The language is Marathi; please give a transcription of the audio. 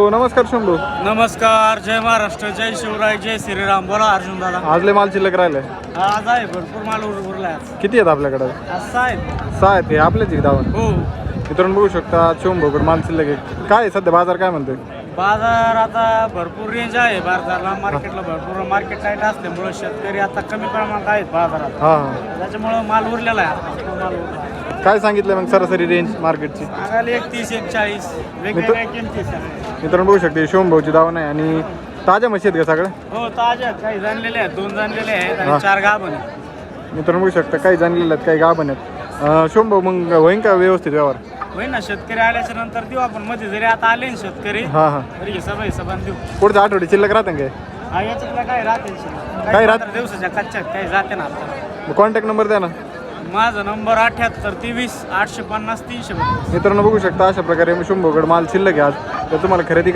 हो, नमस्कार शंभू. नमस्कार. जय महाराष्ट्र, जय शिवराय, जय श्रीराम. बोला अर्जुन दादा. आजले माल शिल्लक राहिले आज आहे भरपूर माल उरलाय आज. किती आहेत आपल्याकडे? आज आहेत. 6 आहेत. हे आपलेच आहे धावण. हो. मित्रांनो बघू शकता शंभूकडे माल शिल्लक आहे. काय आहे सध्या बाजार काय म्हणतोय? बाजार आता भरपूर रेंज आहे बाजारला. मार्केटला भरपूर मार्केट टाईट असल्यामुळं शेतकरी आता कमी प्रमाणात आहेत बाजारात. हां हां. त्याच्यामुळं माल उरलेला आहे. माल उरला. काय सांगितलं मग सरासरी रेंज मार्केटची? सांगायला 31-41 वेगवेगळ्या किमती आहे. मित्रांनो बघू शकते शंभूची धावण आहे आणि ताज्या म्हशी आहेत का सगळ्या? हो ताज्या काही जाणलेले आहेत. 2 जाणलेले आहेत हा. आणि 4 गाभण. मित्रांनो बघू शकता काही जाणलेले आहेत काही गाभण आहेत. शंभू मग होईन का व्यवस्थित व्यवहार? होईल ना. शेतकरी आल्याच्या नंतर देऊ आपण. मध्ये जरी आता आले ना शेतकरी हां हां. तरी हिशोबाने देऊ. पुढच्या आठवडी शिल्लक राहतं काय? हा याच्यातला काय राहते काय राहत? दिवसाच्या कच्च्यात काही जाते ना आपल्याला. कॉन्टॅक्ट नंबर द्या ना. माझा नंबर 78 23 850 300. मित्रांनो बघू शकता अशा प्रकारे शंभूकडे माल शिल्लक आहे आज तर तुम्हाला खरेदी